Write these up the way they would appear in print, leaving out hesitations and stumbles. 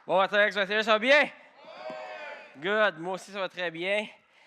Bon matin, ça va bien? Good, moi aussi ça va très bien.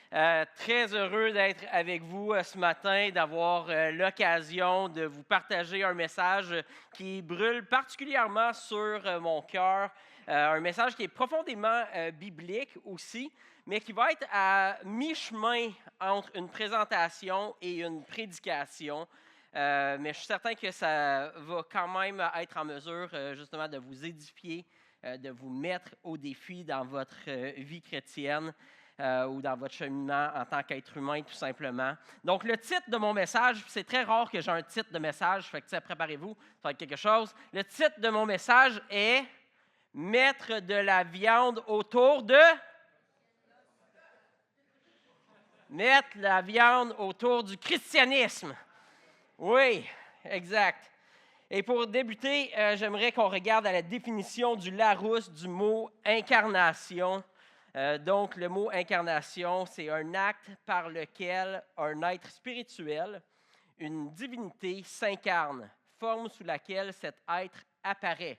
Très heureux d'être avec vous ce matin, d'avoir l'occasion de vous partager un message qui brûle particulièrement sur mon cœur. Un message qui est profondément biblique aussi, mais qui va être à mi-chemin entre une présentation et une prédication. Mais je suis certain que ça va quand même être en mesure justement de vous édifier, de vous mettre au défi dans votre vie chrétienne ou dans votre cheminement en tant qu'être humain, tout simplement. Donc, le titre de mon message, c'est très rare que j'ai un titre de message, fait que préparez-vous, ça va être quelque chose. Le titre de mon message est « Mettre de la viande autour de... » Mettre la viande autour du christianisme. Oui, exact. Et pour débuter, j'aimerais qu'on regarde à la définition du Larousse du mot « incarnation ». Donc, le mot « incarnation », c'est un acte par lequel un être spirituel, une divinité, s'incarne, forme sous laquelle cet être apparaît.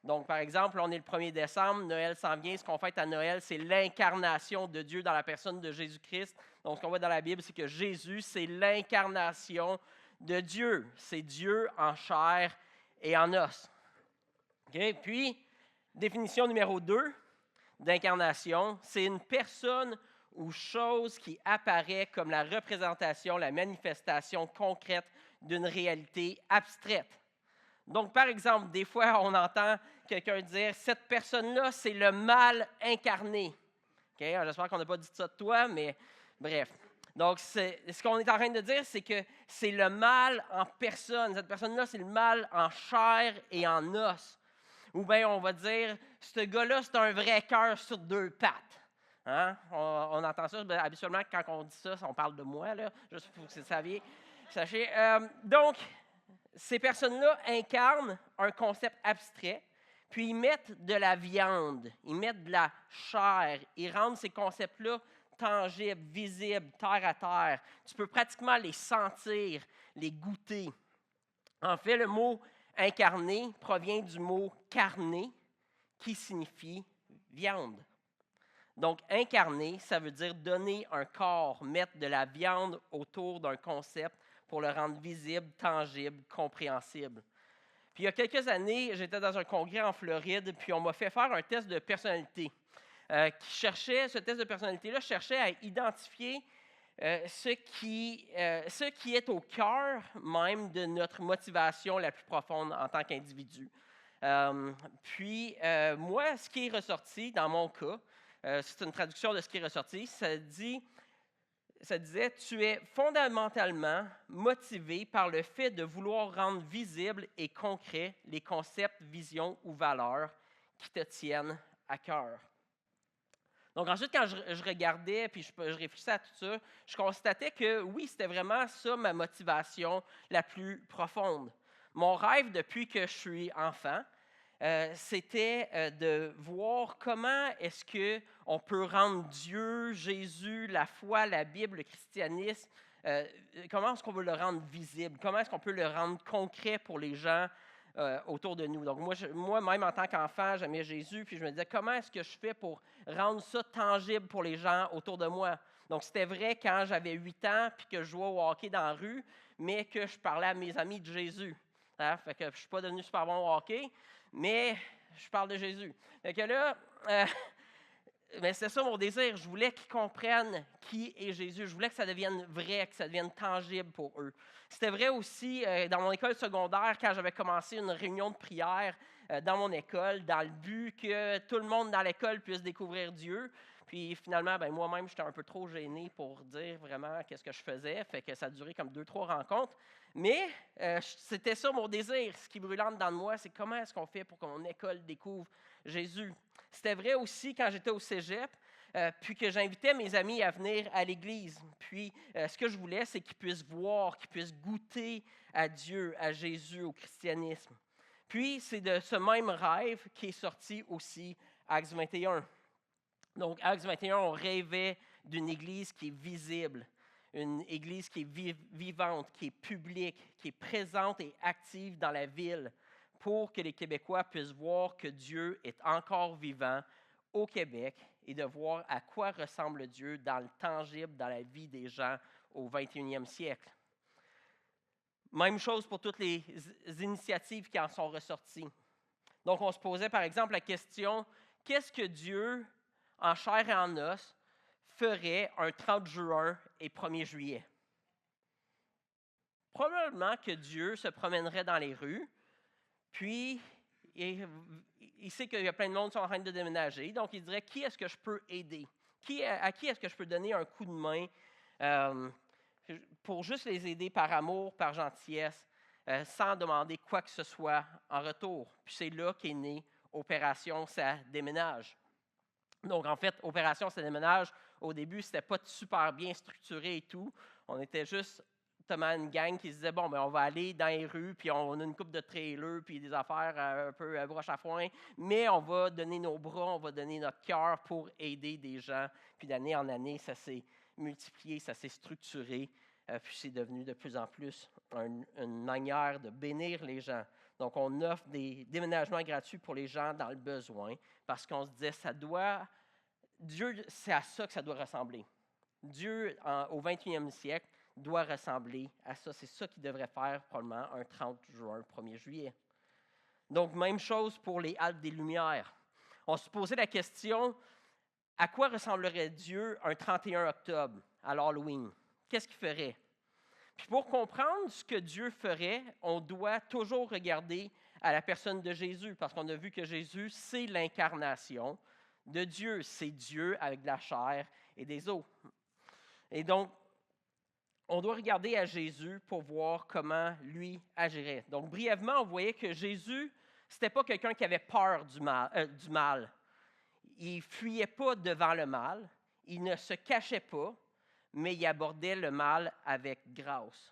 Donc, par exemple, on est le 1er décembre, Noël s'en vient. Ce qu'on fête à Noël, c'est l'incarnation de Dieu dans la personne de Jésus-Christ. Donc, ce qu'on voit dans la Bible, c'est que Jésus, c'est l'incarnation de Dieu. C'est Dieu en chair et en os. Okay? Puis, définition numéro 2 d'incarnation, c'est une personne ou chose qui apparaît comme la représentation, la manifestation concrète d'une réalité abstraite. Donc, par exemple, des fois, on entend quelqu'un dire « cette personne-là, c'est le mal incarné ». Okay? J'espère qu'on n'a pas dit ça de toi, mais bref. Donc, ce qu'on est en train de dire, c'est que c'est le mal en personne. Cette personne-là, c'est le mal en chair et en os. Ou bien, on va dire « ce gars-là, c'est un vrai cœur sur deux pattes ». Hein? On entend ça, habituellement, quand on dit ça, on parle de moi, là, juste pour que vous sachiez. Donc, ces personnes-là incarnent un concept abstrait, puis ils mettent de la viande, ils mettent de la chair, ils rendent ces concepts-là tangibles, visibles, terre à terre. Tu peux pratiquement les sentir, les goûter. En fait, le mot incarné provient du mot carné, qui signifie viande. Donc, incarner, ça veut dire donner un corps, mettre de la viande autour d'un concept pour le rendre visible, tangible, compréhensible. Puis il y a quelques années, j'étais dans un congrès en Floride, puis on m'a fait faire un test de personnalité. Ce test de personnalité-là cherchait à identifier ce qui est au cœur même de notre motivation la plus profonde en tant qu'individu. Moi, ce qui est ressorti dans mon cas, c'est une traduction de ce qui est ressorti, ça disait « Tu es fondamentalement motivé par le fait de vouloir rendre visibles et concrets les concepts, visions ou valeurs qui te tiennent à cœur. » Donc ensuite, quand je regardais puis je réfléchissais à tout ça, je constatais que oui, c'était vraiment ça ma motivation la plus profonde. Mon rêve depuis que je suis enfant, c'était de voir comment est-ce qu'on peut rendre Dieu, Jésus, la foi, la Bible, le christianisme, comment est-ce qu'on veut le rendre visible, comment est-ce qu'on peut le rendre concret pour les gens autour de nous. Donc moi, même en tant qu'enfant, j'aimais Jésus, puis je me disais, comment est-ce que je fais pour rendre ça tangible pour les gens autour de moi? Donc c'était vrai quand j'avais 8 ans, puis que je jouais au hockey dans la rue, mais que je parlais à mes amis de Jésus. Hein? Fait que je ne suis pas devenu super bon au hockey, mais je parle de Jésus. Fait que là, mais c'est ça mon désir. Je voulais qu'ils comprennent qui est Jésus. Je voulais que ça devienne vrai, que ça devienne tangible pour eux. C'était vrai aussi dans mon école secondaire, quand j'avais commencé une réunion de prière dans mon école, dans le but que tout le monde dans l'école puisse découvrir Dieu. Puis finalement, moi-même, j'étais un peu trop gêné pour dire vraiment qu'est-ce que je faisais. Fait que ça a duré comme 2-3 rencontres. Mais c'était ça mon désir. Ce qui brûlait dans moi, c'est comment est-ce qu'on fait pour que mon école découvre Jésus. C'était vrai aussi quand j'étais au cégep, puis que j'invitais mes amis à venir à l'église. Puis ce que je voulais, c'est qu'ils puissent voir, qu'ils puissent goûter à Dieu, à Jésus, au christianisme. Puis c'est de ce même rêve qu'est sorti aussi Actes 21. Donc Actes 21, on rêvait d'une église qui est visible, une église qui est vivante, qui est publique, qui est présente et active dans la ville, pour que les Québécois puissent voir que Dieu est encore vivant au Québec et de voir à quoi ressemble Dieu dans le tangible, dans la vie des gens au 21e siècle. Même chose pour toutes les initiatives qui en sont ressorties. Donc, on se posait par exemple la question, qu'est-ce que Dieu, en chair et en os, ferait un 30 juin et 1er juillet? Probablement que Dieu se promènerait dans les rues, puis il sait qu'il y a plein de monde qui sont en train de déménager, donc il dirait, qui est-ce que je peux aider? À qui est-ce que je peux donner un coup de main pour juste les aider par amour, par gentillesse, sans demander quoi que ce soit en retour? Puis c'est là qu'est née Opération Ça déménage. Donc, en fait, Opération Ça déménage, au début, c'était pas super bien structuré et tout. On était juste une gang qui se disait, bon, ben, on va aller dans les rues, puis on a une coupe de trailers, puis des affaires un peu broche à foin, mais on va donner nos bras, on va donner notre cœur pour aider des gens. Puis d'année en année, ça s'est multiplié, ça s'est structuré, puis c'est devenu de plus en plus une manière de bénir les gens. Donc, on offre des déménagements gratuits pour les gens dans le besoin, parce qu'on se disait, Dieu, c'est à ça que ça doit ressembler. Dieu, au 21e siècle, doit ressembler à ça. C'est ça qu'il devrait faire probablement un 30 juin, 1er juillet. Donc, même chose pour les Halles des Lumières. On se posait la question, à quoi ressemblerait Dieu un 31 octobre, à l'Halloween? Qu'est-ce qu'il ferait? Puis pour comprendre ce que Dieu ferait, on doit toujours regarder à la personne de Jésus, parce qu'on a vu que Jésus, c'est l'incarnation de Dieu. C'est Dieu avec de la chair et des os. Et donc, on doit regarder à Jésus pour voir comment lui agirait. Donc, brièvement, on voyait que Jésus, ce n'était pas quelqu'un qui avait peur du mal. Il ne fuyait pas devant le mal. Il ne se cachait pas, mais il abordait le mal avec grâce.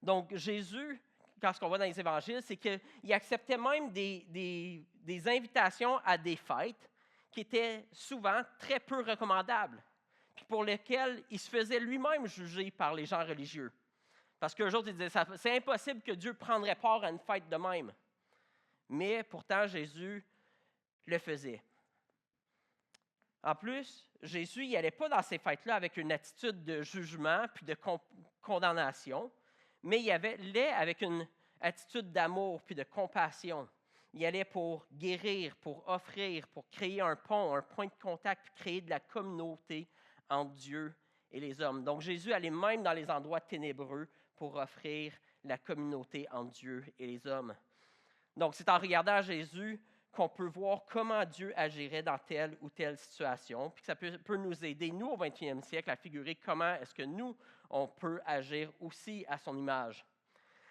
Donc, Jésus, quand ce qu'on voit dans les évangiles, c'est qu'il acceptait même des invitations à des fêtes qui étaient souvent très peu recommandables, puis pour lesquelles il se faisait lui-même juger par les gens religieux. Parce qu'eux autres, ils disaient, c'est impossible que Dieu prendrait part à une fête de même. Mais pourtant, Jésus le faisait. En plus, Jésus, il n'allait pas dans ces fêtes-là avec une attitude de jugement puis de condamnation, mais il allait avec une attitude d'amour puis de compassion. Il allait pour guérir, pour offrir, pour créer un pont, un point de contact, puis créer de la communauté entre Dieu et les hommes. Donc Jésus allait même dans les endroits ténébreux pour offrir la communauté entre Dieu et les hommes. Donc c'est en regardant Jésus qu'on peut voir comment Dieu agirait dans telle ou telle situation, puis que ça peut nous aider, nous, au 21e siècle, à figurer comment est-ce que nous, on peut agir aussi à son image.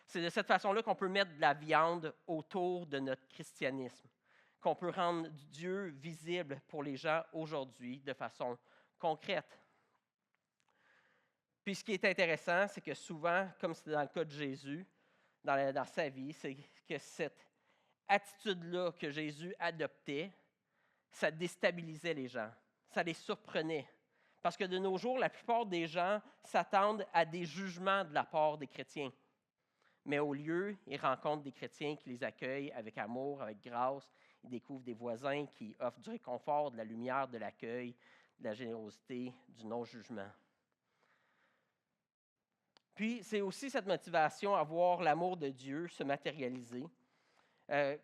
C'est de cette façon-là qu'on peut mettre de la viande autour de notre christianisme, qu'on peut rendre Dieu visible pour les gens aujourd'hui de façon concrète. Puis ce qui est intéressant, c'est que souvent, comme c'était dans le cas de Jésus, dans sa vie, c'est que cette attitude-là que Jésus adoptait, ça déstabilisait les gens, ça les surprenait. Parce que de nos jours, la plupart des gens s'attendent à des jugements de la part des chrétiens. Mais au lieu, ils rencontrent des chrétiens qui les accueillent avec amour, avec grâce. Ils découvrent des voisins qui offrent du réconfort, de la lumière, de l'accueil, de la générosité, du non-jugement. Puis, c'est aussi cette motivation à voir l'amour de Dieu se matérialiser,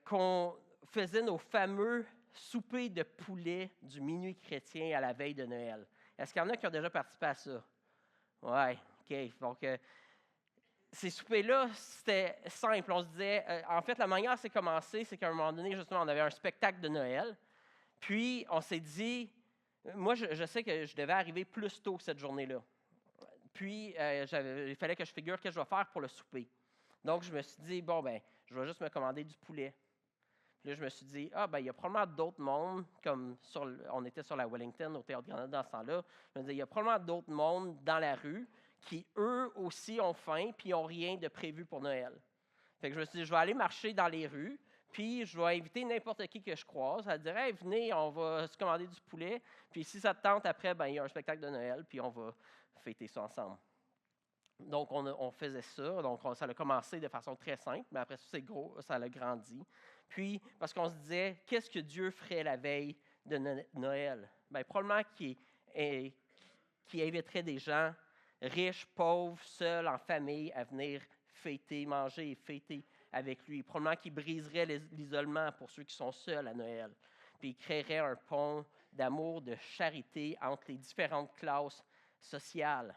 qu'on faisait nos fameux soupers de poulet du minuit chrétien à la veille de Noël. Est-ce qu'il y en a qui ont déjà participé à ça? Oui, OK. Donc, ces soupers-là, c'était simple. On se disait, en fait, la manière c'est commencé, c'est qu'à un moment donné, justement, on avait un spectacle de Noël. Puis, on s'est dit, moi, je sais que je devais arriver plus tôt cette journée-là. Puis, il fallait que je figure ce que je vais faire pour le souper. Donc, je me suis dit, bon, ben, je vais juste me commander du poulet. Puis là, je me suis dit, il y a probablement d'autres mondes, comme on était sur la Wellington, au Théâtre Granada dans ce temps-là. Je me disais, il y a probablement d'autres mondes dans la rue qui, eux aussi, ont faim puis n'ont rien de prévu pour Noël. Fait que je me suis dit, je vais aller marcher dans les rues, puis je vais inviter n'importe qui que je croise à dire, hey, venez, on va se commander du poulet. Puis si ça te tente, après, il y a un spectacle de Noël, puis on va fêter ça ensemble. Donc, on faisait ça. Donc, ça a commencé de façon très simple, mais après ça, c'est gros, ça a grandi. Puis, parce qu'on se disait, qu'est-ce que Dieu ferait la veille de Noël? Bien, probablement qu'il inviterait des gens riches, pauvres, seuls, en famille, à venir fêter, manger et fêter avec lui. Probablement qu'il briserait l'isolement pour ceux qui sont seuls à Noël. Puis, il créerait un pont d'amour, de charité entre les différentes classes sociales.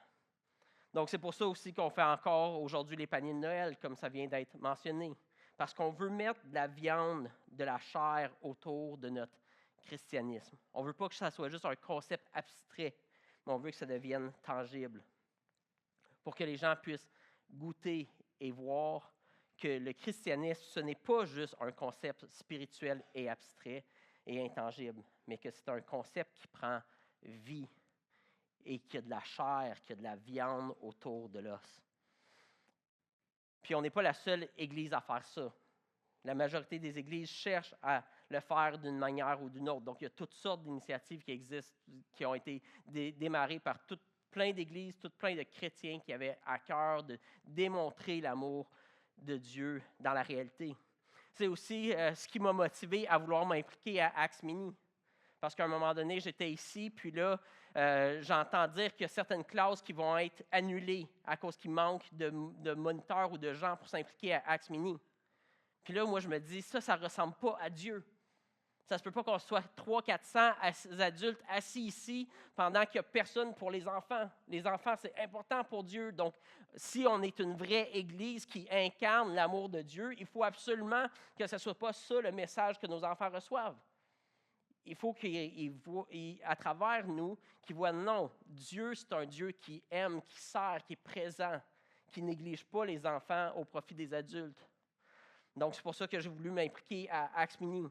Donc, c'est pour ça aussi qu'on fait encore aujourd'hui les paniers de Noël, comme ça vient d'être mentionné. Parce qu'on veut mettre de la viande, de la chair autour de notre christianisme. On ne veut pas que ça soit juste un concept abstrait, mais on veut que ça devienne tangible. Pour que les gens puissent goûter et voir que le christianisme, ce n'est pas juste un concept spirituel et abstrait et intangible, mais que c'est un concept qui prend vie et qu'il y a de la chair, qu'il y a de la viande autour de l'os. Puis on n'est pas la seule Église à faire ça. La majorité des Églises cherchent à le faire d'une manière ou d'une autre. Donc, il y a toutes sortes d'initiatives qui existent, qui ont été démarrées par plein d'Églises, plein de chrétiens qui avaient à cœur de démontrer l'amour de Dieu dans la réalité. C'est aussi ce qui m'a motivé à vouloir m'impliquer à Acts Mini. Parce qu'à un moment donné, j'étais ici, puis là, j'entends dire qu'il y a certaines classes qui vont être annulées à cause qu'il manque de moniteurs ou de gens pour s'impliquer à Acts Mini. Puis là, moi, je me dis, ça ne ressemble pas à Dieu. Ça ne se peut pas qu'on soit 300-400 adultes assis ici pendant qu'il n'y a personne pour les enfants. Les enfants, c'est important pour Dieu. Donc, si on est une vraie Église qui incarne l'amour de Dieu, il faut absolument que ce ne soit pas ça le message que nos enfants reçoivent. Il faut qu'à travers nous, qu'ils voient non, Dieu, c'est un Dieu qui aime, qui sert, qui est présent, qui ne néglige pas les enfants au profit des adultes. Donc, c'est pour ça que j'ai voulu m'impliquer à Acts Mini.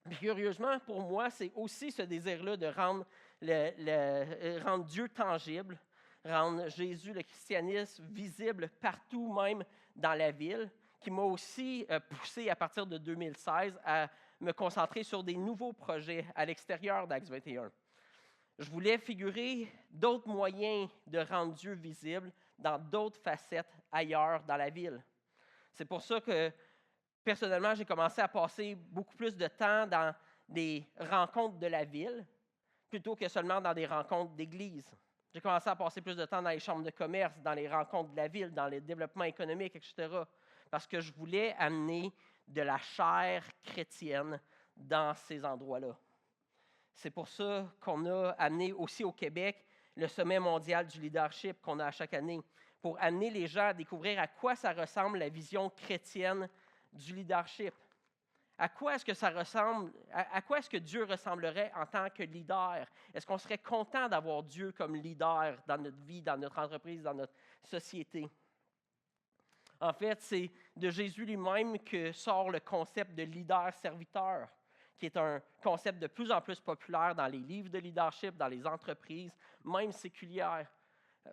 Puis, curieusement, pour moi, c'est aussi ce désir-là de rendre Dieu tangible, rendre Jésus, le christianisme, visible partout, même dans la ville, qui m'a aussi poussé à partir de 2016 à me concentrer sur des nouveaux projets à l'extérieur d'Acts 21. Je voulais figurer d'autres moyens de rendre Dieu visible dans d'autres facettes ailleurs dans la ville. C'est pour ça que, personnellement, j'ai commencé à passer beaucoup plus de temps dans des rencontres de la ville plutôt que seulement dans des rencontres d'église. J'ai commencé à passer plus de temps dans les chambres de commerce, dans les rencontres de la ville, dans le développement économique, etc. Parce que je voulais amener de la chair chrétienne dans ces endroits-là. C'est pour ça qu'on a amené aussi au Québec le sommet mondial du leadership qu'on a à chaque année, pour amener les gens à découvrir à quoi ça ressemble la vision chrétienne du leadership. À quoi est-ce que ça ressemble? À quoi est-ce que Dieu ressemblerait en tant que leader? Est-ce qu'on serait content d'avoir Dieu comme leader dans notre vie, dans notre entreprise, dans notre société? En fait, c'est de Jésus lui-même que sort le concept de leader-serviteur, qui est un concept de plus en plus populaire dans les livres de leadership, dans les entreprises, même séculières.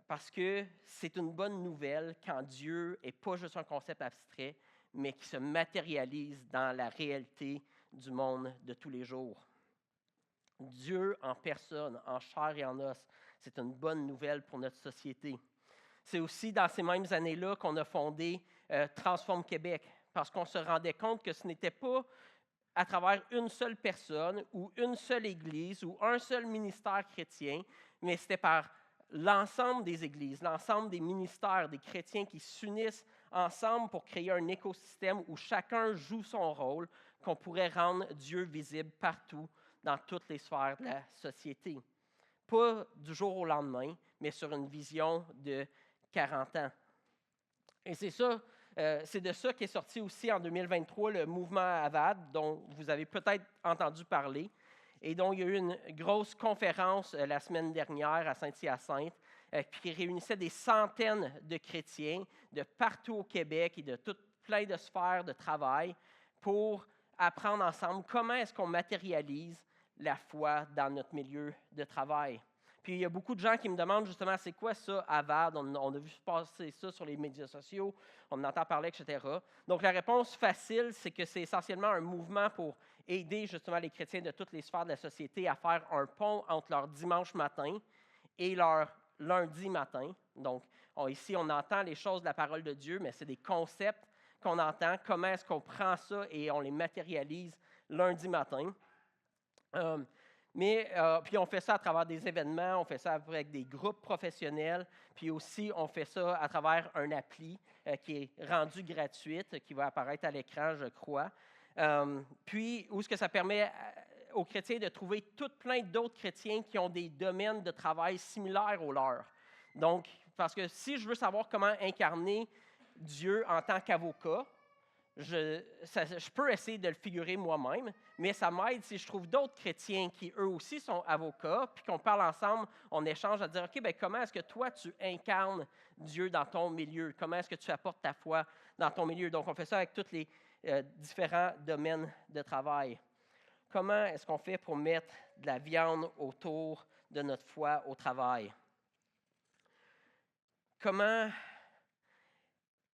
Parce que c'est une bonne nouvelle quand Dieu n'est pas juste un concept abstrait, mais qui se matérialise dans la réalité du monde de tous les jours. Dieu en personne, en chair et en os, c'est une bonne nouvelle pour notre société. C'est aussi dans ces mêmes années-là qu'on a fondé Transforme Québec, parce qu'on se rendait compte que ce n'était pas à travers une seule personne ou une seule église ou un seul ministère chrétien, mais c'était par l'ensemble des églises, l'ensemble des ministères, des chrétiens qui s'unissent ensemble pour créer un écosystème où chacun joue son rôle, qu'on pourrait rendre Dieu visible partout, dans toutes les sphères de la société. Pas du jour au lendemain, mais sur une vision de 40 ans. Et c'est de ça qu'est sorti aussi en 2023 le mouvement AVAD, dont vous avez peut-être entendu parler, et dont il y a eu une grosse conférence la semaine dernière à Saint-Hyacinthe, qui réunissait des centaines de chrétiens de partout au Québec et de plein de sphères de travail pour apprendre ensemble comment est-ce qu'on matérialise la foi dans notre milieu de travail. Puis il y a beaucoup de gens qui me demandent justement, c'est quoi ça, AVAD? On a vu passer ça sur les médias sociaux, on en entend parler, etc. Donc la réponse facile, c'est que c'est essentiellement un mouvement pour aider justement les chrétiens de toutes les sphères de la société à faire un pont entre leur dimanche matin et leur lundi matin. Donc, ici, on entend les choses de la parole de Dieu, mais c'est des concepts qu'on entend. Comment est-ce qu'on prend ça et on les matérialise lundi matin? Puis on fait ça à travers des événements, on fait ça avec des groupes professionnels, puis aussi on fait ça à travers un appli qui est rendu gratuite, qui va apparaître à l'écran, je crois. Puis, où est-ce que ça permet aux chrétiens de trouver tout plein d'autres chrétiens qui ont des domaines de travail similaires aux leurs. Donc, parce que si je veux savoir comment incarner Dieu en tant qu'avocat, je peux essayer de le figurer moi-même, mais ça m'aide si je trouve d'autres chrétiens qui, eux aussi, sont avocats, puis qu'on parle ensemble, on échange à dire, OK, bien, comment est-ce que toi, tu incarnes Dieu dans ton milieu? Comment est-ce que tu apportes ta foi dans ton milieu? Donc, on fait ça avec tous les différents domaines de travail. Comment est-ce qu'on fait pour mettre de la viande autour de notre foi au travail?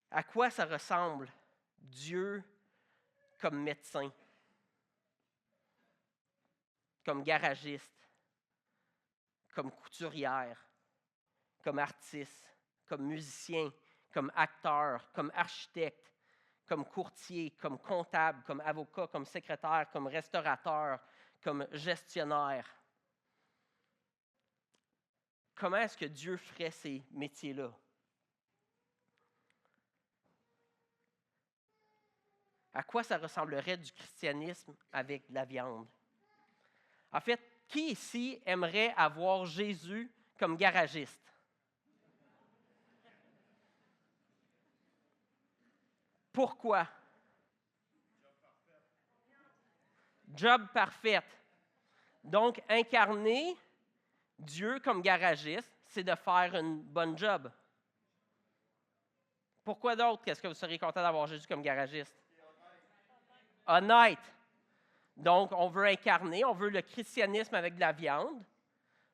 À quoi ça ressemble Dieu comme médecin, comme garagiste, comme couturière, comme artiste, comme musicien, comme acteur, comme architecte, comme courtier, comme comptable, comme avocat, comme secrétaire, comme restaurateur, comme gestionnaire. Comment est-ce que Dieu ferait ces métiers-là? À quoi ça ressemblerait du christianisme avec de la viande? En fait, qui ici aimerait avoir Jésus comme garagiste? Pourquoi? Job parfait. Donc, incarner Dieu comme garagiste, c'est de faire une bonne job. Pourquoi d'autre est-ce que vous seriez content d'avoir Jésus comme garagiste? Honnête. Donc, on veut incarner, on veut le christianisme avec de la viande.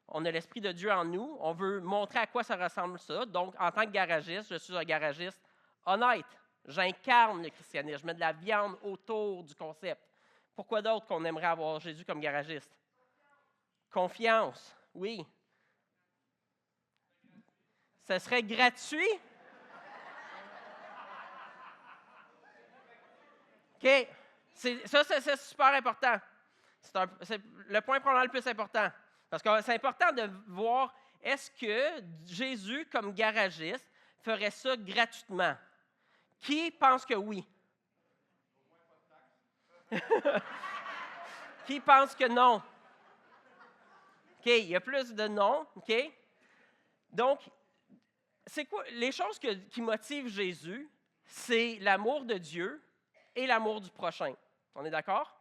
On a l'Esprit de Dieu en nous. On veut montrer à quoi ça ressemble ça. Donc, en tant que garagiste, je suis un garagiste honnête. J'incarne le christianisme. Je mets de la viande autour du concept. Pourquoi d'autre qu'on aimerait avoir Jésus comme garagiste? Confiance. Oui. Ce serait gratuit? OK. C'est super important. C'est le point probablement le plus important. Parce que c'est important de voir, est-ce que Jésus, comme garagiste, ferait ça gratuitement? Qui pense que oui? Qui pense que non? OK, il y a plus de non. OK? Donc, c'est quoi? Les choses qui motivent Jésus, c'est l'amour de Dieu et l'amour du prochain. On est d'accord?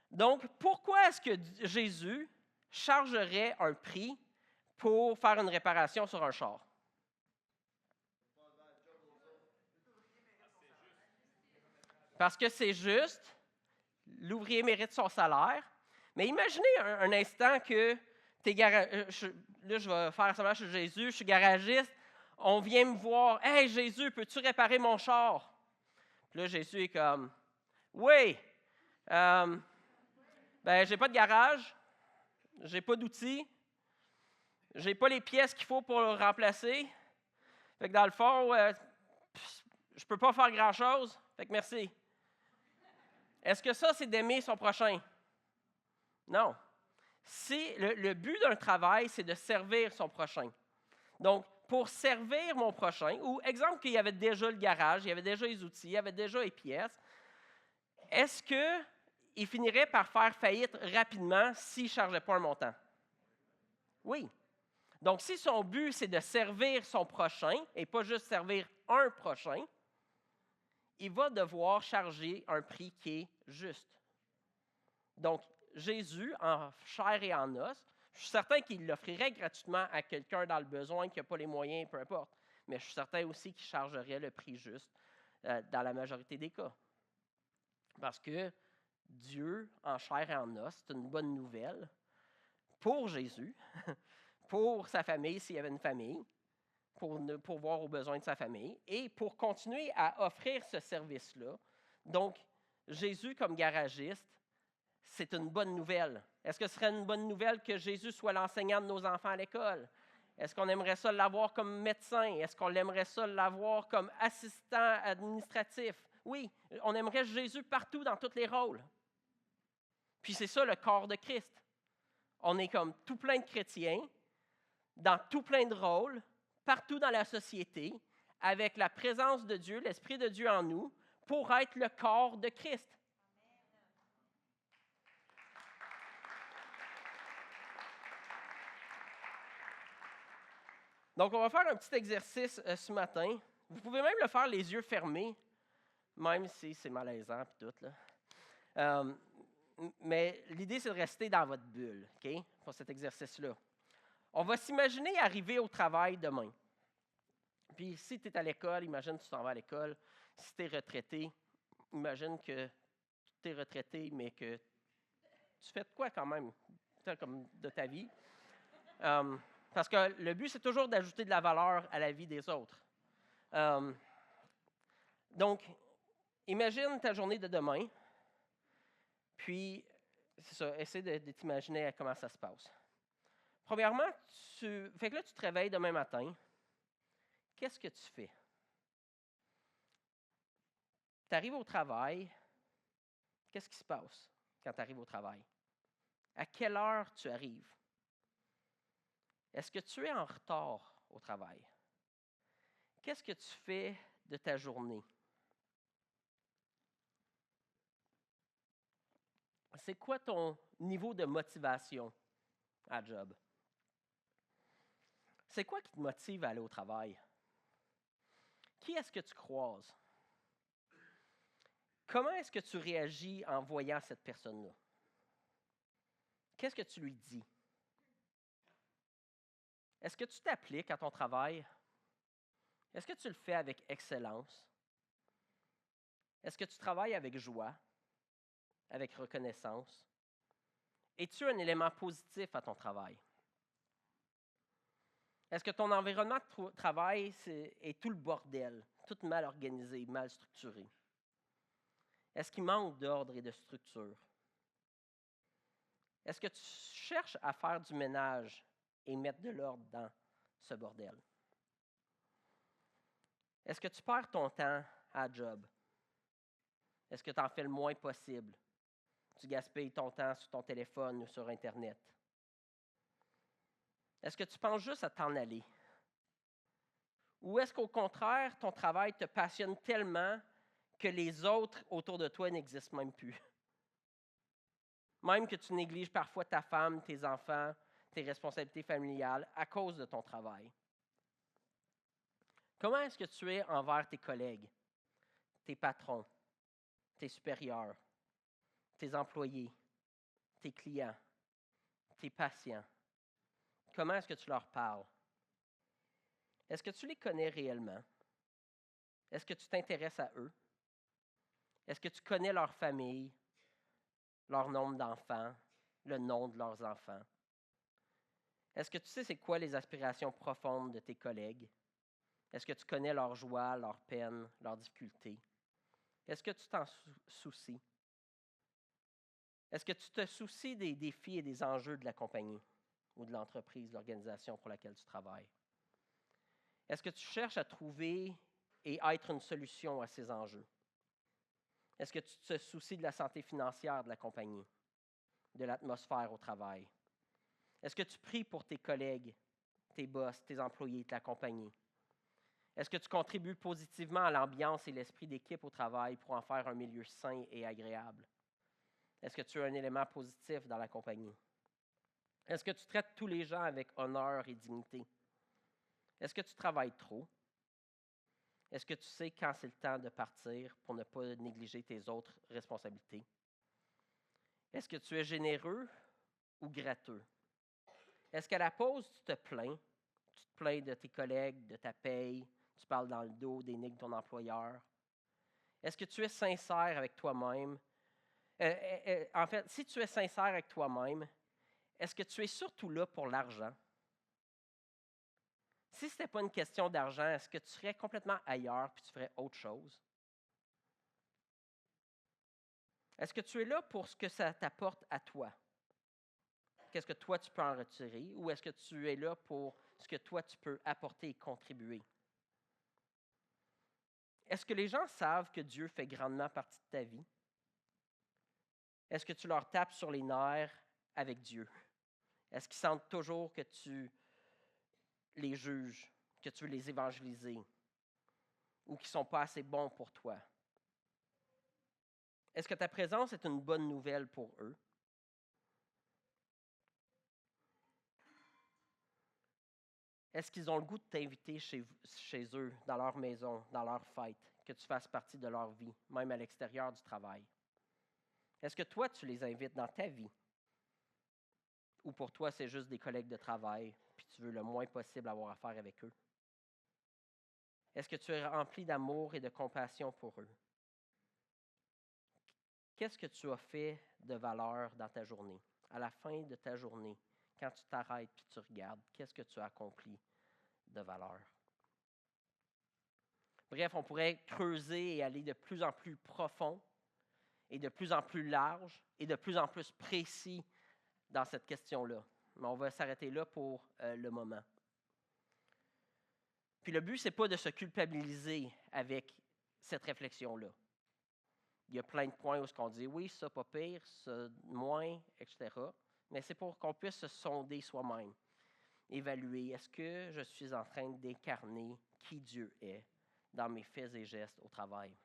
Donc, pourquoi est-ce que Jésus chargerait un prix pour faire une réparation sur un char? Parce que c'est juste, l'ouvrier mérite son salaire. Mais imaginez un instant que tu es garagiste. Là, je vais faire semblant, je suis Jésus, je suis garagiste. On vient me voir. Hey Jésus, peux-tu réparer mon char? Puis là, Jésus est comme, oui, ben, j'ai pas de garage, j'ai pas d'outils, j'ai pas les pièces qu'il faut pour le remplacer. Fait que dans le fond, je peux pas faire grand-chose. Fait que merci. Est-ce que ça, c'est d'aimer son prochain? Non. Le but d'un travail, c'est de servir son prochain. Donc, pour servir mon prochain, ou exemple qu'il y avait déjà le garage, il y avait déjà les outils, il y avait déjà les pièces, est-ce qu'il finirait par faire faillite rapidement s'il ne chargeait pas un montant? Oui. Donc, si son but, c'est de servir son prochain et pas juste servir un prochain, il va devoir charger un prix qui est juste. Donc, Jésus, en chair et en os, je suis certain qu'il l'offrirait gratuitement à quelqu'un dans le besoin qui n'a pas les moyens, peu importe. Mais je suis certain aussi qu'il chargerait le prix juste dans la majorité des cas. Parce que Dieu, en chair et en os, c'est une bonne nouvelle pour Jésus, pour sa famille s'il y avait une famille, pour voir aux besoins de sa famille, et pour continuer à offrir ce service-là. Donc, Jésus comme garagiste, c'est une bonne nouvelle. Est-ce que ce serait une bonne nouvelle que Jésus soit l'enseignant de nos enfants à l'école? Est-ce qu'on aimerait ça l'avoir comme médecin? Est-ce qu'on aimerait ça l'avoir comme assistant administratif? Oui, on aimerait Jésus partout dans tous les rôles. Puis c'est ça le corps de Christ. On est comme tout plein de chrétiens, dans tout plein de rôles, partout dans la société, avec la présence de Dieu, l'Esprit de Dieu en nous, pour être le corps de Christ. Donc, on va faire un petit exercice ce matin. Vous pouvez même le faire les yeux fermés, même si c'est malaisant et tout. Là. Mais l'idée, c'est de rester dans votre bulle, OK, pour cet exercice-là. On va s'imaginer arriver au travail demain. Puis, si tu es à l'école, imagine que tu t'en vas à l'école. Si tu es retraité, imagine que tu es retraité, mais que tu fais de quoi quand même comme de ta vie. Parce que le but, c'est toujours d'ajouter de la valeur à la vie des autres. Donc, imagine ta journée de demain, puis, c'est ça, essaie de t'imaginer comment ça se passe. Premièrement, fait que là, tu te réveilles demain matin. Qu'est-ce que tu fais? Tu arrives au travail. Qu'est-ce qui se passe quand tu arrives au travail? À quelle heure tu arrives? Est-ce que tu es en retard au travail? Qu'est-ce que tu fais de ta journée? C'est quoi ton niveau de motivation à job? C'est quoi qui te motive à aller au travail? Qui est-ce que tu croises? Comment est-ce que tu réagis en voyant cette personne-là? Qu'est-ce que tu lui dis? Est-ce que tu t'appliques à ton travail? Est-ce que tu le fais avec excellence? Est-ce que tu travailles avec joie, avec reconnaissance? Es-tu un élément positif à ton travail? Est-ce que ton environnement de travail est tout le bordel, tout mal organisé, mal structuré? Est-ce qu'il manque d'ordre et de structure? Est-ce que tu cherches à faire du ménage et mettre de l'ordre dans ce bordel? Est-ce que tu perds ton temps à job? Est-ce que tu en fais le moins possible? Tu gaspilles ton temps sur ton téléphone ou sur Internet? Est-ce que tu penses juste à t'en aller? Ou est-ce qu'au contraire, ton travail te passionne tellement que les autres autour de toi n'existent même plus? Même que tu négliges parfois ta femme, tes enfants, tes responsabilités familiales à cause de ton travail. Comment est-ce que tu es envers tes collègues, tes patrons, tes supérieurs, tes employés, tes clients, tes patients? Comment est-ce que tu leur parles? Est-ce que tu les connais réellement? Est-ce que tu t'intéresses à eux? Est-ce que tu connais leur famille, leur nombre d'enfants, le nom de leurs enfants? Est-ce que tu sais c'est quoi les aspirations profondes de tes collègues? Est-ce que tu connais leurs joies, leurs peines, leurs difficultés? Est-ce que tu t'en soucies? Est-ce que tu te soucies des défis et des enjeux de la compagnie ou de l'entreprise, l'organisation pour laquelle tu travailles? Est-ce que tu cherches à trouver et être une solution à ces enjeux? Est-ce que tu te soucies de la santé financière de la compagnie, de l'atmosphère au travail? Est-ce que tu pries pour tes collègues, tes boss, tes employés, de la compagnie? Est-ce que tu contribues positivement à l'ambiance et l'esprit d'équipe au travail pour en faire un milieu sain et agréable? Est-ce que tu es un élément positif dans la compagnie? Est-ce que tu traites tous les gens avec honneur et dignité? Est-ce que tu travailles trop? Est-ce que tu sais quand c'est le temps de partir pour ne pas négliger tes autres responsabilités? Est-ce que tu es généreux ou gratteux? Est-ce qu'à la pause, tu te plains? Tu te plains de tes collègues, de ta paye, tu parles dans le dos des nids de ton employeur? Est-ce que tu es sincère avec toi-même? En fait, si tu es sincère avec toi-même, est-ce que tu es surtout là pour l'argent? Si ce n'était pas une question d'argent, est-ce que tu serais complètement ailleurs puis tu ferais autre chose? Est-ce que tu es là pour ce que ça t'apporte à toi? Qu'est-ce que toi tu peux en retirer? Ou est-ce que tu es là pour ce que toi, tu peux apporter et contribuer? Est-ce que les gens savent que Dieu fait grandement partie de ta vie? Est-ce que tu leur tapes sur les nerfs avec Dieu? Est-ce qu'ils sentent toujours que tu les juges, que tu veux les évangéliser ou qu'ils ne sont pas assez bons pour toi? Est-ce que ta présence est une bonne nouvelle pour eux? Est-ce qu'ils ont le goût de t'inviter chez eux, dans leur maison, dans leur fête, que tu fasses partie de leur vie, même à l'extérieur du travail? Est-ce que toi, tu les invites dans ta vie? Ou pour toi, c'est juste des collègues de travail, puis tu veux le moins possible avoir affaire avec eux? Est-ce que tu es rempli d'amour et de compassion pour eux? Qu'est-ce que tu as fait de valeur dans ta journée? À la fin de ta journée, quand tu t'arrêtes et tu regardes, qu'est-ce que tu as accompli de valeur? Bref, on pourrait creuser et aller de plus en plus profond et de plus en plus large et de plus en plus précis dans cette question-là. Mais on va s'arrêter là pour le moment. Puis le but, ce n'est pas de se culpabiliser avec cette réflexion-là. Il y a plein de points où on dit oui, ça pas pire, ça moins, etc. Mais c'est pour qu'on puisse se sonder soi-même, évaluer, est-ce que je suis en train d'incarner qui Dieu est dans mes faits et gestes au travail.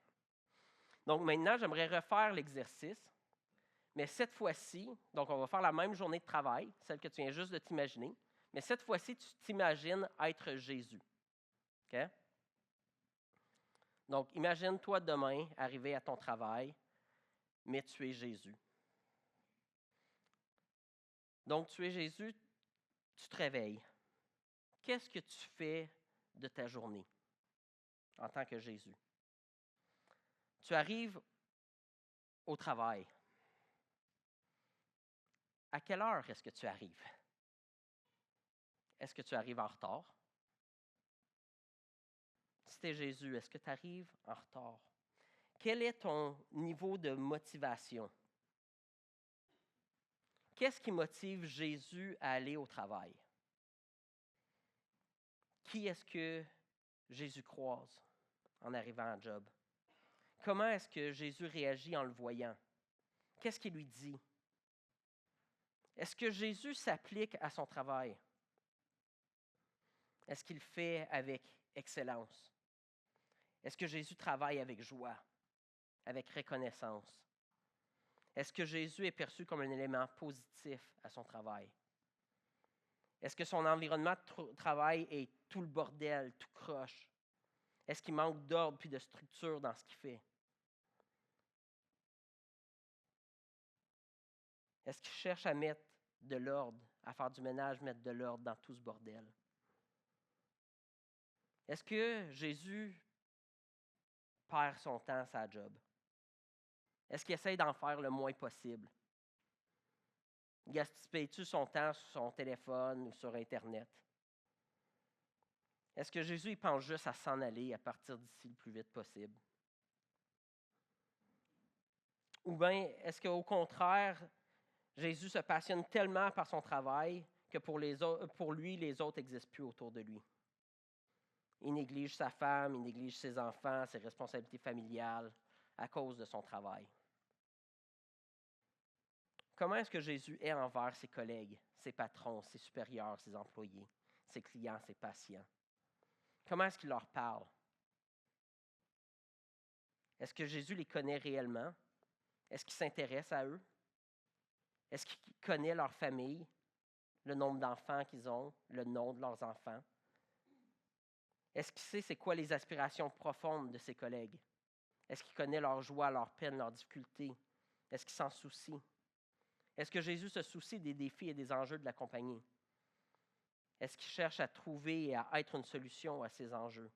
Donc maintenant, j'aimerais refaire l'exercice, mais cette fois-ci, donc on va faire la même journée de travail, celle que tu viens juste de t'imaginer, mais cette fois-ci, tu t'imagines être Jésus. OK? Donc, imagine-toi demain arriver à ton travail, mais tu es Jésus. Donc, tu es Jésus, tu te réveilles. Qu'est-ce que tu fais de ta journée en tant que Jésus? Tu arrives au travail. À quelle heure est-ce que tu arrives? Est-ce que tu arrives en retard? Si tu es Jésus, est-ce que tu arrives en retard? Quel est ton niveau de motivation? Qu'est-ce qui motive Jésus à aller au travail? Qui est-ce que Jésus croise en arrivant à job? Comment est-ce que Jésus réagit en le voyant? Qu'est-ce qu'il lui dit? Est-ce que Jésus s'applique à son travail? Est-ce qu'il le fait avec excellence? Est-ce que Jésus travaille avec joie, avec reconnaissance? Est-ce que Jésus est perçu comme un élément positif à son travail? Est-ce que son environnement de travail est tout le bordel, tout croche? Est-ce qu'il manque d'ordre puis de structure dans ce qu'il fait? Est-ce qu'il cherche à mettre de l'ordre, à faire du ménage, mettre de l'ordre dans tout ce bordel? Est-ce que Jésus perd son temps à sa job? Est-ce qu'il essaie d'en faire le moins possible? Gaspille-tu son temps sur son téléphone ou sur Internet? Est-ce que Jésus il pense juste à s'en aller à partir d'ici le plus vite possible? Ou bien est-ce qu'au contraire, Jésus se passionne tellement par son travail que pour lui, les autres n'existent plus autour de lui? Il néglige sa femme, il néglige ses enfants, ses responsabilités familiales à cause de son travail. Comment est-ce que Jésus est envers ses collègues, ses patrons, ses supérieurs, ses employés, ses clients, ses patients? Comment est-ce qu'il leur parle? Est-ce que Jésus les connaît réellement? Est-ce qu'il s'intéresse à eux? Est-ce qu'il connaît leur famille, le nombre d'enfants qu'ils ont, le nom de leurs enfants? Est-ce qu'il sait c'est quoi les aspirations profondes de ses collègues? Est-ce qu'il connaît leurs joies, leurs peines, leurs difficultés? Est-ce qu'il s'en soucie? Est-ce que Jésus se soucie des défis et des enjeux de la compagnie? Est-ce qu'il cherche à trouver et à être une solution à ces enjeux?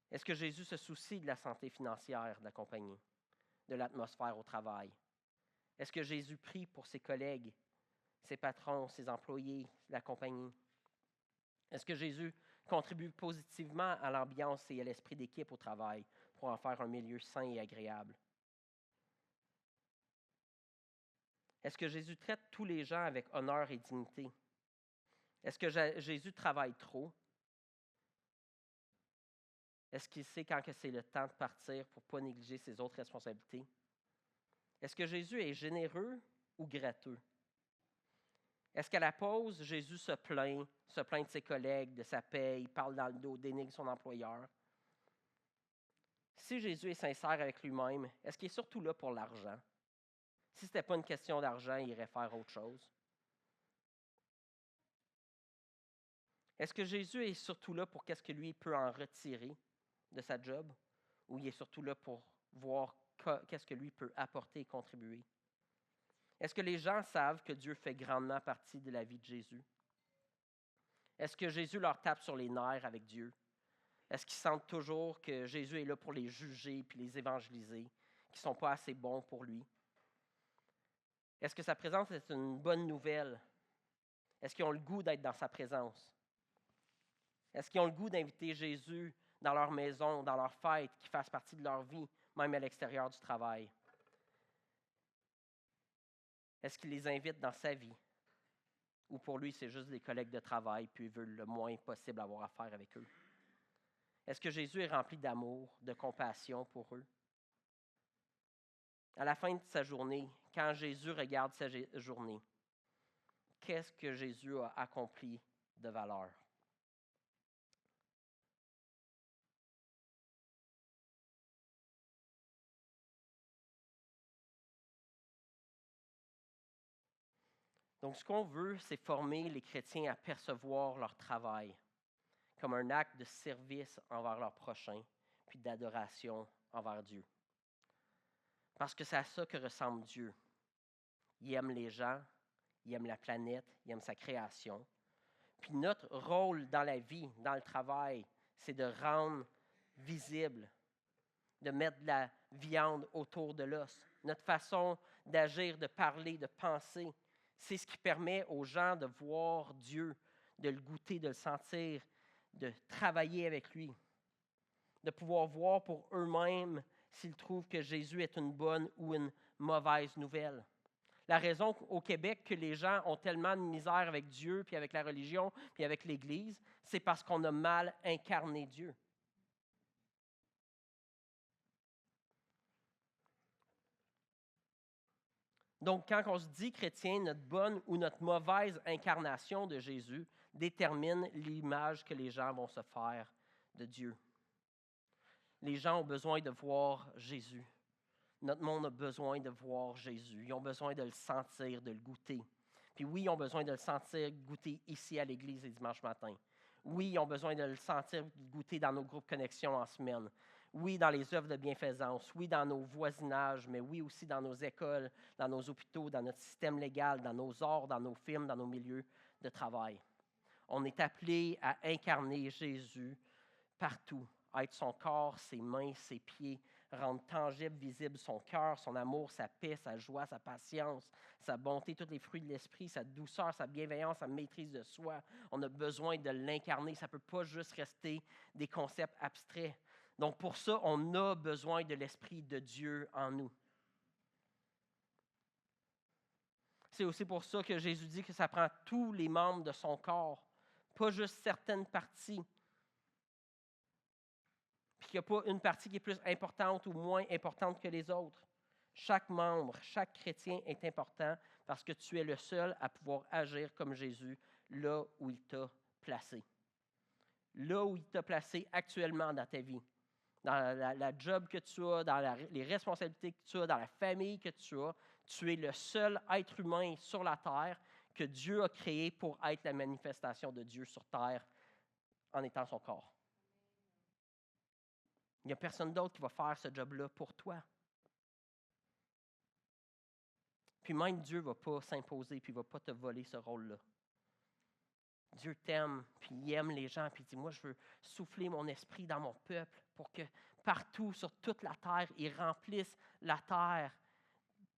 Est-ce que Jésus se soucie de la santé financière de la compagnie, de l'atmosphère au travail? Est-ce que Jésus prie pour ses collègues, ses patrons, ses employés, la compagnie? Est-ce que Jésus contribue positivement à l'ambiance et à l'esprit d'équipe au travail pour en faire un milieu sain et agréable? Est-ce que Jésus traite tous les gens avec honneur et dignité? Est-ce que Jésus travaille trop? Est-ce qu'il sait quand que c'est le temps de partir pour ne pas négliger ses autres responsabilités? Est-ce que Jésus est généreux ou gratteux? Est-ce qu'à la pause, Jésus se plaint de ses collègues, de sa paye, parle dans le dos, dénigre son employeur? Si Jésus est sincère avec lui-même, est-ce qu'il est surtout là pour l'argent? Si ce n'était pas une question d'argent, il irait faire autre chose. Est-ce que Jésus est surtout là pour qu'est-ce que lui peut en retirer de sa job? Ou il est surtout là pour voir qu'est-ce que lui peut apporter et contribuer? Est-ce que les gens savent que Dieu fait grandement partie de la vie de Jésus? Est-ce que Jésus leur tape sur les nerfs avec Dieu? Est-ce qu'ils sentent toujours que Jésus est là pour les juger puis les évangéliser, qu'ils ne sont pas assez bons pour lui? Est-ce que sa présence est une bonne nouvelle? Est-ce qu'ils ont le goût d'être dans sa présence? Est-ce qu'ils ont le goût d'inviter Jésus dans leur maison, dans leur fête, qui fasse partie de leur vie, même à l'extérieur du travail? Est-ce qu'il les invite dans sa vie? Ou pour lui, c'est juste des collègues de travail, puis il veut le moins possible avoir affaire avec eux? Est-ce que Jésus est rempli d'amour, de compassion pour eux? À la fin de sa journée, quand Jésus regarde sa journée, qu'est-ce que Jésus a accompli de valeur? Donc, ce qu'on veut, c'est former les chrétiens à percevoir leur travail comme un acte de service envers leur prochain, puis d'adoration envers Dieu. Parce que c'est à ça que ressemble Dieu. Il aime les gens, il aime la planète, il aime sa création. Puis notre rôle dans la vie, dans le travail, c'est de rendre visible, de mettre de la viande autour de l'os. Notre façon d'agir, de parler, de penser, c'est ce qui permet aux gens de voir Dieu, de le goûter, de le sentir, de travailler avec lui, de pouvoir voir pour eux-mêmes s'ils trouvent que Jésus est une bonne ou une mauvaise nouvelle. La raison au Québec que les gens ont tellement de misère avec Dieu, puis avec la religion, puis avec l'Église, c'est parce qu'on a mal incarné Dieu. Donc, quand on se dit chrétien, notre bonne ou notre mauvaise incarnation de Jésus détermine l'image que les gens vont se faire de Dieu. Les gens ont besoin de voir Jésus. Notre monde a besoin de voir Jésus. Ils ont besoin de le sentir, de le goûter. Puis oui, ils ont besoin de le sentir, goûter ici à l'église les dimanches matins. Oui, ils ont besoin de le sentir, goûter dans nos groupes connexion en semaine. Oui, dans les œuvres de bienfaisance. Oui, dans nos voisinages, mais oui aussi dans nos écoles, dans nos hôpitaux, dans notre système légal, dans nos arts, dans nos films, dans nos milieux de travail. On est appelé à incarner Jésus partout, à être son corps, ses mains, ses pieds, rendre tangible, visible son cœur, son amour, sa paix, sa joie, sa patience, sa bonté, tous les fruits de l'esprit, sa douceur, sa bienveillance, sa maîtrise de soi. On a besoin de l'incarner. Ça ne peut pas juste rester des concepts abstraits. Donc pour ça, on a besoin de l'Esprit de Dieu en nous. C'est aussi pour ça que Jésus dit que ça prend tous les membres de son corps, pas juste certaines parties. Puis qu'il n'y a pas une partie qui est plus importante ou moins importante que les autres. Chaque membre, chaque chrétien est important parce que tu es le seul à pouvoir agir comme Jésus là où il t'a placé. Là où il t'a placé actuellement dans ta vie. Dans la job que tu as, dans les responsabilités que tu as, dans la famille que tu es le seul être humain sur la terre que Dieu a créé pour être la manifestation de Dieu sur terre en étant son corps. Il n'y a personne d'autre qui va faire ce job-là pour toi. Puis même Dieu ne va pas s'imposer, puis il ne va pas te voler ce rôle-là. Dieu t'aime, puis il aime les gens, puis il dit, moi, je veux souffler mon esprit dans mon peuple pour que partout, sur toute la terre, il remplisse la terre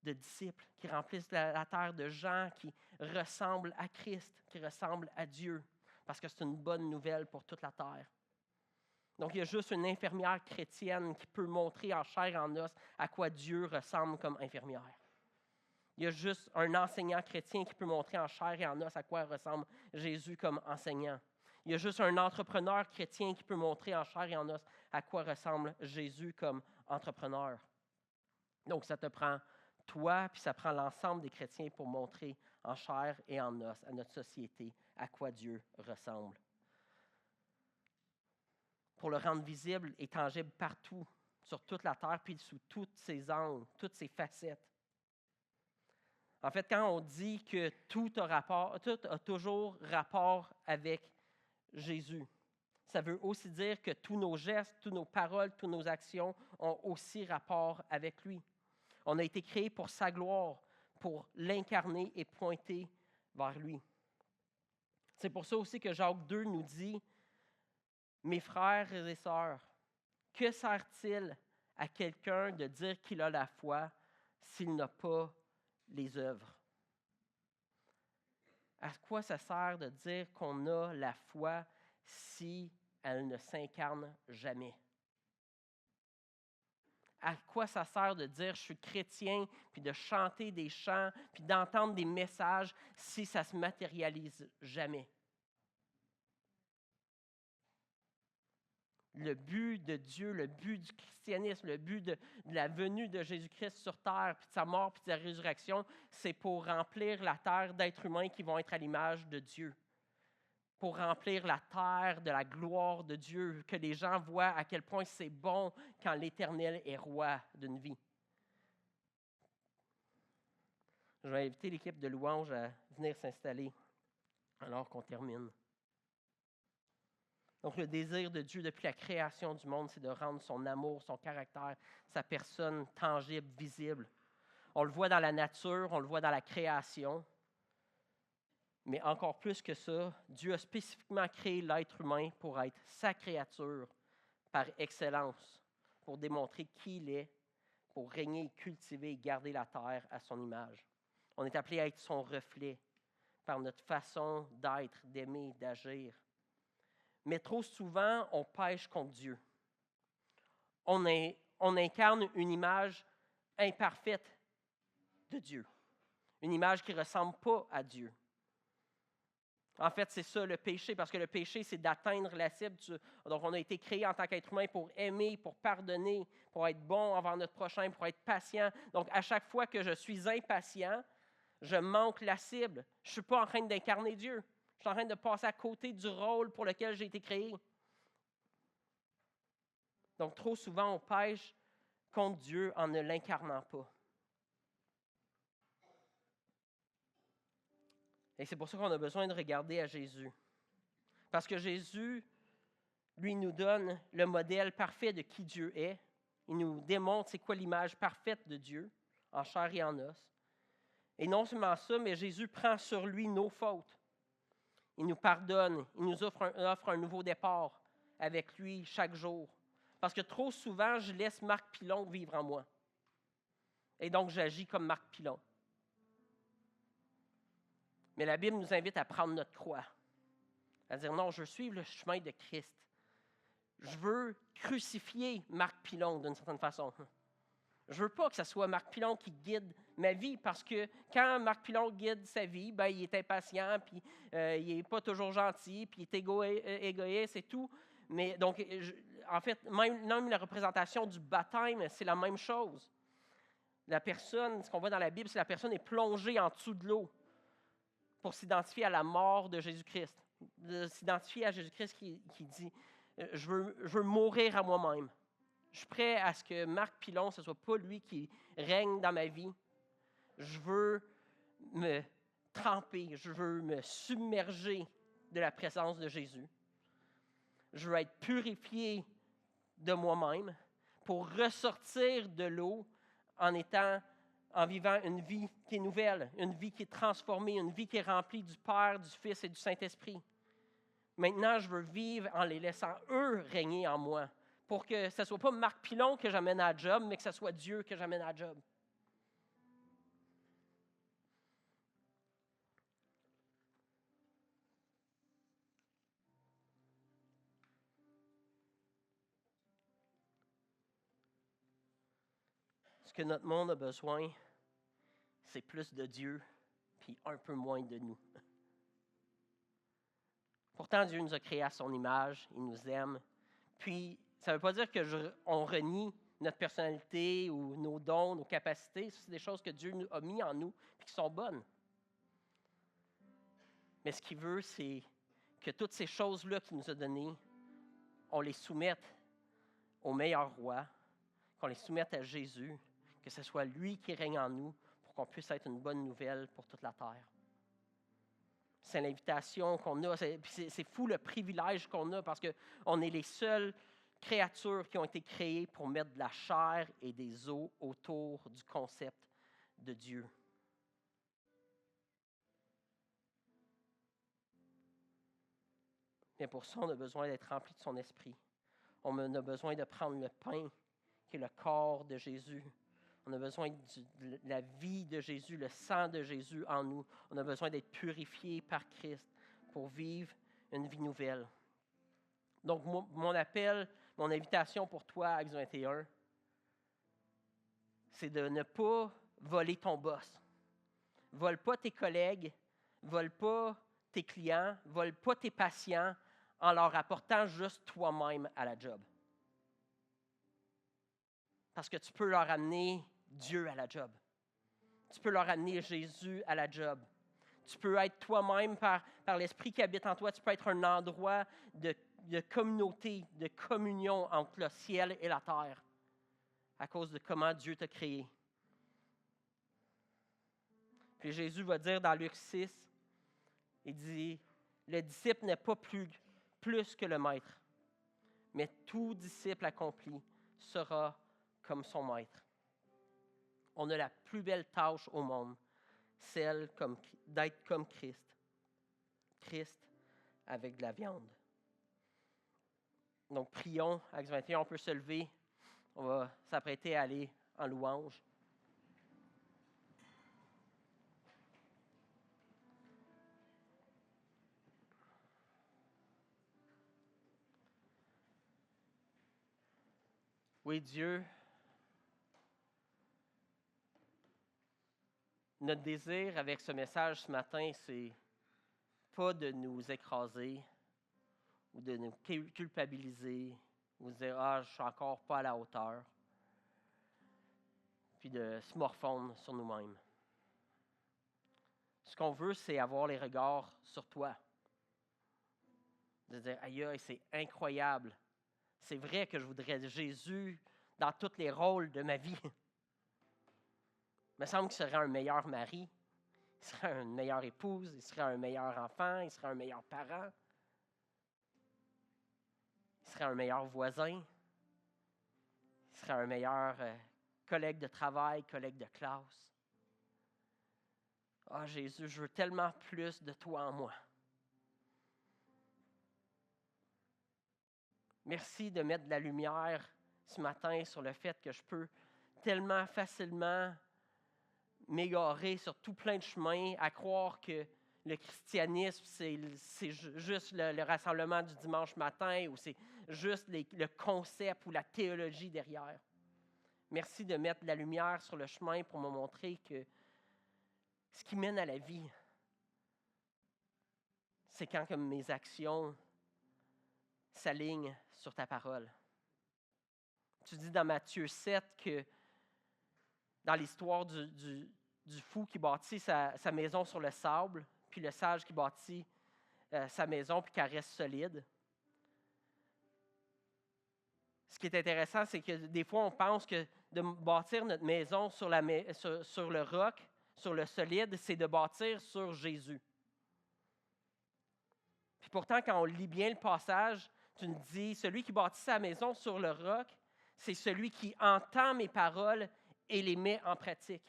de disciples, qui remplissent la terre de gens qui ressemblent à Christ, qui ressemblent à Dieu, parce que c'est une bonne nouvelle pour toute la terre. Donc, il y a juste une infirmière chrétienne qui peut montrer en chair et en os à quoi Dieu ressemble comme infirmière. Il y a juste un enseignant chrétien qui peut montrer en chair et en os à quoi ressemble Jésus comme enseignant. Il y a juste un entrepreneur chrétien qui peut montrer en chair et en os à quoi ressemble Jésus comme entrepreneur. Donc, ça te prend toi, puis ça prend l'ensemble des chrétiens pour montrer en chair et en os à notre société à quoi Dieu ressemble. Pour le rendre visible et tangible partout, sur toute la terre, puis sous tous ses angles, toutes ses facettes. En fait, quand on dit que tout a toujours rapport avec Jésus, ça veut aussi dire que tous nos gestes, toutes nos paroles, toutes nos actions ont aussi rapport avec lui. On a été créés pour sa gloire, pour l'incarner et pointer vers lui. C'est pour ça aussi que Jacques 2 nous dit, « Mes frères et sœurs, que sert-il à quelqu'un de dire qu'il a la foi s'il n'a pas les œuvres? » À quoi ça sert de dire qu'on a la foi si elle ne s'incarne jamais? À quoi ça sert de dire « je suis chrétien » puis de chanter des chants puis d'entendre des messages si ça ne se matérialise jamais? Le but de Dieu, le but du christianisme, le but de la venue de Jésus-Christ sur terre, puis de sa mort, puis de sa résurrection, c'est pour remplir la terre d'êtres humains qui vont être à l'image de Dieu. Pour remplir la terre de la gloire de Dieu, que les gens voient à quel point c'est bon quand l'Éternel est roi d'une vie. Je vais inviter l'équipe de louange à venir s'installer alors qu'on termine. Donc, le désir de Dieu depuis la création du monde, c'est de rendre son amour, son caractère, sa personne tangible, visible. On le voit dans la nature, on le voit dans la création. Mais encore plus que ça, Dieu a spécifiquement créé l'être humain pour être sa créature par excellence, pour démontrer qui il est, pour régner, cultiver et garder la terre à son image. On est appelé à être son reflet par notre façon d'être, d'aimer, d'agir. Mais trop souvent, on pêche contre Dieu. On incarne une image imparfaite de Dieu, une image qui ne ressemble pas à Dieu. En fait, c'est ça le péché, parce que le péché, c'est d'atteindre la cible. Donc, on a été créé en tant qu'être humain pour aimer, pour pardonner, pour être bon envers notre prochain, pour être patient. Donc, à chaque fois que je suis impatient, je manque la cible. Je ne suis pas en train d'incarner Dieu. Je suis en train de passer à côté du rôle pour lequel j'ai été créé. Donc, trop souvent, on pêche contre Dieu en ne l'incarnant pas. Et c'est pour ça qu'on a besoin de regarder à Jésus. Parce que Jésus, lui, nous donne le modèle parfait de qui Dieu est. Il nous démontre c'est quoi l'image parfaite de Dieu, en chair et en os. Et non seulement ça, mais Jésus prend sur lui nos fautes. Il nous pardonne, il nous offre un nouveau départ avec lui chaque jour. Parce que trop souvent, je laisse Marc Pilon vivre en moi. Et donc, j'agis comme Marc Pilon. Mais la Bible nous invite à prendre notre croix. À dire non, je veux suivre le chemin de Christ. Je veux crucifier Marc Pilon d'une certaine façon. Je ne veux pas que ce soit Marc Pilon qui guide ma vie, parce que quand Marc Pilon guide sa vie, ben, il est impatient, puis il n'est pas toujours gentil, puis il est égoïste et tout. Mais donc, en fait, même la représentation du baptême, c'est la même chose. La personne, ce qu'on voit dans la Bible, c'est que la personne est plongée en dessous de l'eau pour s'identifier à la mort de Jésus-Christ. De s'identifier à Jésus-Christ qui dit « je veux mourir à moi-même ». Je suis prêt à ce que Marc Pilon, ce ne soit pas lui qui règne dans ma vie. Je veux me tremper, je veux me submerger de la présence de Jésus. Je veux être purifié de moi-même pour ressortir de l'eau en vivant une vie qui est nouvelle, une vie qui est transformée, une vie qui est remplie du Père, du Fils et du Saint-Esprit. Maintenant, je veux vivre en les laissant eux régner en moi, pour que ce ne soit pas Marc Pilon que j'amène à la job, mais que ce soit Dieu que j'amène à la job. Ce que notre monde a besoin, c'est plus de Dieu, puis un peu moins de nous. Pourtant, Dieu nous a créés à son image, il nous aime. Puis, ça ne veut pas dire qu'on renie notre personnalité ou nos dons, nos capacités. C'est des choses que Dieu a mis en nous et qui sont bonnes. Mais ce qu'il veut, c'est que toutes ces choses-là qu'il nous a données, on les soumette au meilleur roi, qu'on les soumette à Jésus, que ce soit lui qui règne en nous pour qu'on puisse être une bonne nouvelle pour toute la terre. C'est l'invitation qu'on a. C'est fou le privilège qu'on a parce qu'on est les seules créatures qui ont été créées pour mettre de la chair et des os autour du concept de Dieu. Mais pour ça, on a besoin d'être rempli de son esprit. On a besoin de prendre le pain, qui est le corps de Jésus. On a besoin de la vie de Jésus, le sang de Jésus en nous. On a besoin d'être purifié par Christ pour vivre une vie nouvelle. Donc, mon appel, mon invitation pour toi, Acts 21, c'est de ne pas voler ton boss. Vole pas tes collègues, vole pas tes clients, vole pas tes patients en leur apportant juste toi-même à la job. Parce que tu peux leur amener Dieu à la job. Tu peux leur amener Jésus à la job. Tu peux être toi-même par l'Esprit qui habite en toi. Tu peux être un endroit de communauté, de communion entre le ciel et la terre à cause de comment Dieu t'a créé. Puis Jésus va dire dans Luc 6, il dit, « Le disciple n'est pas plus que le maître, mais tout disciple accompli sera comme son maître. » On a la plus belle tâche au monde, celle d'être comme Christ. Christ avec de la viande. Donc, prions, Acts 21, on peut se lever. On va s'apprêter à aller en louange. Oui, Dieu, notre désir avec ce message ce matin, c'est pas de nous écraser ou de nous culpabiliser ou de dire « Ah, je suis encore pas à la hauteur », puis de se morfondre sur nous-mêmes. Ce qu'on veut, c'est avoir les regards sur toi. De dire « Aïe, c'est incroyable. C'est vrai que je voudrais Jésus dans tous les rôles de ma vie. » Il me semble qu'il serait un meilleur mari, il serait une meilleure épouse, il serait un meilleur enfant, il serait un meilleur parent, il serait un meilleur voisin, il serait un meilleur collègue de travail, collègue de classe. Ah, Jésus, je veux tellement plus de toi en moi. Merci de mettre de la lumière ce matin sur le fait que je peux tellement facilement m'égarer sur tout plein de chemins, à croire que le christianisme, c'est juste le rassemblement du dimanche matin ou c'est juste le concept ou la théologie derrière. Merci de mettre de la lumière sur le chemin pour me montrer que ce qui mène à la vie, c'est quand comme mes actions s'alignent sur ta parole. Tu dis dans Matthieu 7 que dans l'histoire du fou qui bâtit sa maison sur le sable, puis le sage qui bâtit sa maison puis qu'elle reste solide. Ce qui est intéressant, c'est que des fois, on pense que de bâtir notre maison sur le roc, sur le solide, c'est de bâtir sur Jésus. Puis pourtant, quand on lit bien le passage, tu nous dis, celui qui bâtit sa maison sur le roc, c'est celui qui entend mes paroles et les met en pratique.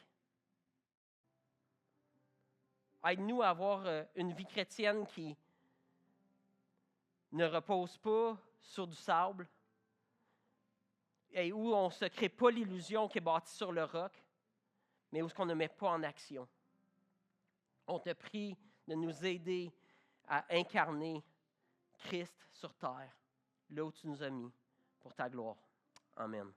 Aide-nous à avoir une vie chrétienne qui ne repose pas sur du sable et où on ne se crée pas l'illusion qui est bâtie sur le roc, mais où ce qu'on ne met pas en action. On te prie de nous aider à incarner Christ sur terre, là où tu nous as mis, pour ta gloire. Amen.